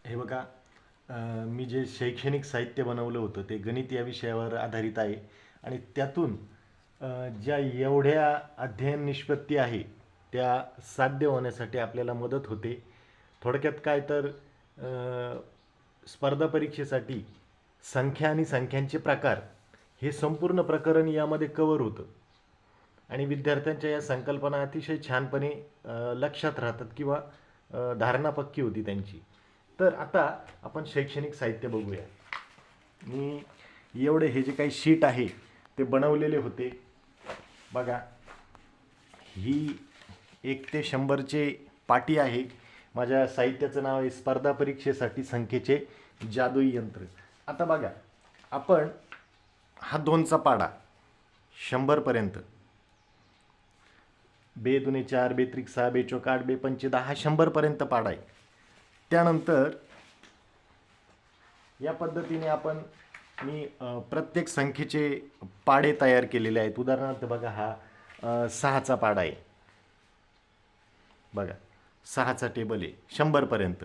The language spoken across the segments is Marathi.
हे बघा, मी जे शैक्षणिक साहित्य बनवलं होतं ते गणित या विषयावर आधारित आहे. आणि त्यातून ज्या एवढ्या अध्ययन निष्पत्ती आहे त्या साध्य होण्यासाठी आपल्याला मदत होते. थोडक्यात काय तर स्पर्धा परीक्षेसाठी संख्या आणि संख्यांचे प्रकार हे संपूर्ण प्रकरण यामध्ये कवर होतं. आणि विद्यार्थ्यांच्या या संकल्पना अतिशय छानपणे लक्षात राहतात किंवा धारणा पक्की होती त्यांची. तर आता आपण शैक्षणिक साहित्य बघूया. मी एवढे हे जे काही शीट आहे ते बनवलेले होते. बघा, ही 1 ते 100चे पाटी आहे. माझ्या साहित्याचं नाव आहे स्पर्धा परीक्षेसाठी संख्येचे जादुई यंत्र. आता बघा, आपण हा 2चा पाडा 100पर्यंत, बे दुने 4, बे त्रिक 6, बे चौक 8, बे पंचे 10 हा 100पर्यंत पाडा आहे. त्यानंतर या पद्धतीने मी प्रत्येक संख्येचे पाडे तयार केलेले आहेत. उदाहरणार्थ बघा, हा 6चा पाडा आहे. बघा, 6चा टेबल आहे 100पर्यंत.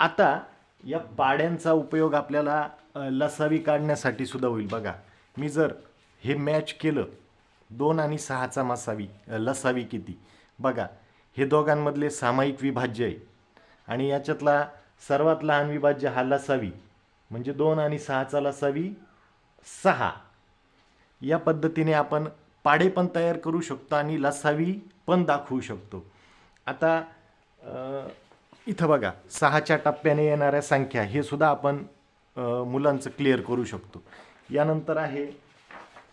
आता या पाड्यांचा उपयोग आपल्याला लसावी काढण्यासाठी सुद्धा होईल. बघा, मी जर हे मॅच केलं 2 आणि 6चा लसावी किती. बघा, हे दोघांमधले सामायिक विभाज्य आहे आणि याच्यातला सर्वात लहान विभाज्य हा लसावी, म्हणजे 2 आणि 6चा लसावी 6. या पद्धतीने आपण पाढे पण तयार करू शकतो आणि लसावी पण दाखवू शकतो. आता इथं बघा, 6च्या टप्प्याने येणाऱ्या संख्या हे सुद्धा आपण मुलांचं क्लिअर करू शकतो. यानंतर आहे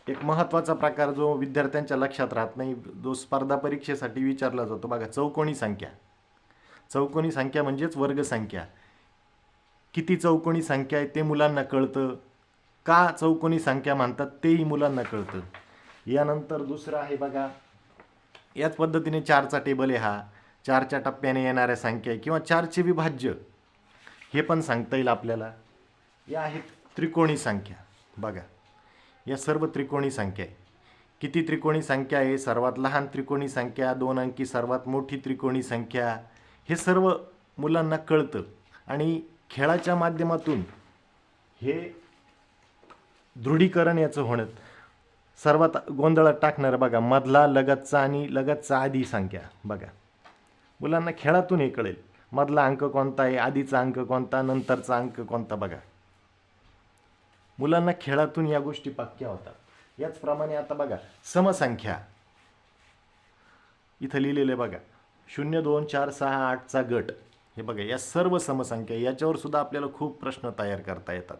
एक महत्त्वाचा प्रकार जो विद्यार्थ्यांच्या लक्षात राहत नाही, जो स्पर्धा परीक्षेसाठी विचारला जातो. बघा, चौकोनी संख्या. चौकोनी संख्या म्हणजेच वर्गसंख्या. किती चौकोनी संख्या आहे ते मुलांना कळतं. का चौकोनी संख्या म्हणतात तेही मुलांना कळतं. यानंतर दुसरं आहे बघा, याच पद्धतीने 4चा टेबल आहे. हा 4च्या टप्प्याने येणाऱ्या संख्या किंवा 4चे विभाज्य हे पण सांगता येईल आपल्याला. या आहेत त्रिकोणी संख्या. बघा, या सर्व त्रिकोणी संख्या आहे. किती त्रिकोणी संख्या आहे? सर्वात लहान त्रिकोणी संख्या, 2 अंकी सर्वात मोठी त्रिकोणी संख्या, हे सर्व मुलांना कळतं. आणि खेळाच्या माध्यमातून हे दृढीकरण याचं होणं सर्वात गोंधळात टाकणारं. बघा, मधला, लगतचा आणि लगतचा आधी संख्या. बघा, मुलांना खेळातून हे कळेल मधला अंक कोणता आहे, आधीचा अंक कोणता, नंतरचा अंक कोणता. बघा, मुलांना खेळातून या गोष्टी पक्क्या होतात. याचप्रमाणे आता बघा, समसंख्या इथं लिहिलेले बघा, 0, 2, 4, 6, 8चा गट. हे बघा, या सर्व समसंख्या, याच्यावर सुद्धा आपल्याला खूप प्रश्न तयार करता येतात.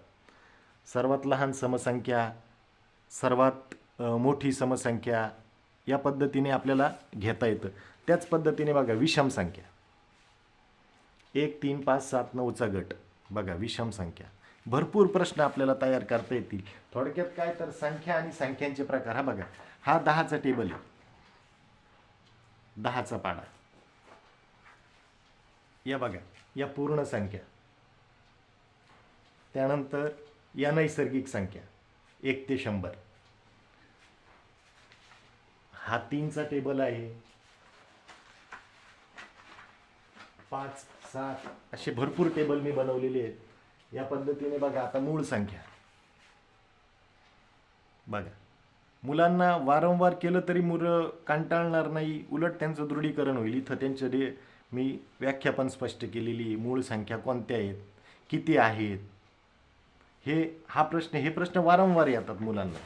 सर्वात लहान समसंख्या, सर्वात मोठी समसंख्या, या पद्धतीने आपल्याला घेता येतं. त्याच पद्धतीने बघा, विषम संख्या 1, 3, 5, 7, 9चा गट. बघा, विषम संख्या. भरपूर प्रश्न आपल्याला तयार करता येतील. थोडक्यात काय तर संख्या आणि संख्यांचे प्रकार. हा बघा, हा 10चा टेबल आहे, 10चा पाडा. या बघा, या पूर्ण संख्या. त्यानंतर या नैसर्गिक संख्या 1 ते 100. हा 3चा टेबल आहे. 5, 7 असे भरपूर टेबल मी बनवलेले आहेत. या पद्धतीने बघा, आता मूळ संख्या. बघा, मुलांना वारंवार केलं तरी मुलं कंटाळणार नाही, उलट त्यांचं दृढीकरण होईल. इथं त्यांच्या मी व्याख्या पण स्पष्ट केलेली. मूळ संख्या कोणत्या आहेत, किती आहेत, हे प्रश्न वारंवार येतात मुलांना.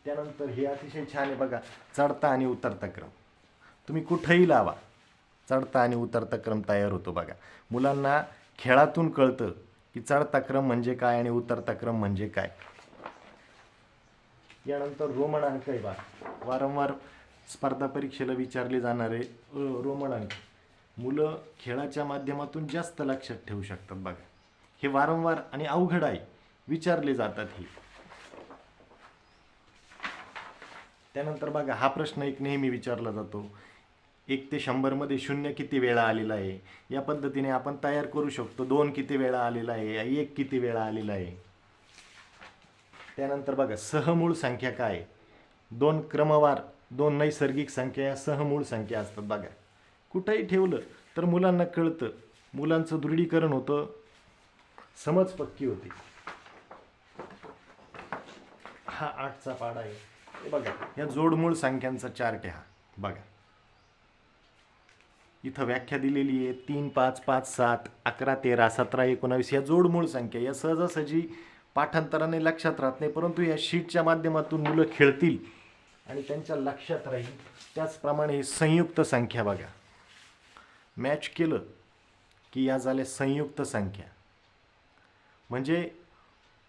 त्यानंतर हे अतिशय छान आहे बघा, चढता आणि उतरता क्रम. तुम्ही कुठेही लावा, चढता आणि उतरता क्रम तयार होतो. बघा, मुलांना खेळातून कळतं की चढता क्रम म्हणजे काय आणि उतरता क्रम म्हणजे काय. यानंतर रोमन अंक आहे. बघा, वारंवार स्पर्धा परीक्षेला विचारले जाणारे रोमन अंक मुलं खेळाच्या माध्यमातून जास्त लक्षात ठेवू शकतात. बघा, हे वारंवार आणि अवघड आहे, विचारले जातात हे. त्यानंतर बघा, हा प्रश्न एक नेहमी विचारला जातो, 1 ते 100मध्ये 0 किती वेळा आलेला आहे. या पद्धतीने आपण तयार करू शकतो. 2 किती वेळा आलेला आहे, 1 किती वेळा आलेला आहे. त्यानंतर बघा, सहमूळ संख्या काय. 2 क्रमवार, 2 नैसर्गिक संख्या या सहमूळ संख्या असतात. बघा, कुठेही ठेवलं तर मुलांना कळतं मुलांचं दृढीकरण होतं, समज पक्की होती. हा 8चा पाढा आहे. हे बघा, या जोडमूळ संख्यांचा चार्ट आहे हा. बघा, इथं व्याख्या दिलेली आहे. 3 5 5 7 11 13 17 19 या जोडमूळ संख्या. या सहजासहजी पाठांतराने लक्षात राहत नाही, परंतु या शीटच्या माध्यमातून मुलं खेळतील आणि त्यांच्या लक्षात राहील. त्याचप्रमाणे ही संयुक्त संख्या बघा, मॅच केलं की या झाल्या संयुक्त संख्या. म्हणजे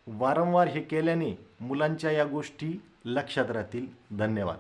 वारंवार हे केल्याने मुलांच्या या गोष्टी लक्षात राहतील. धन्यवाद.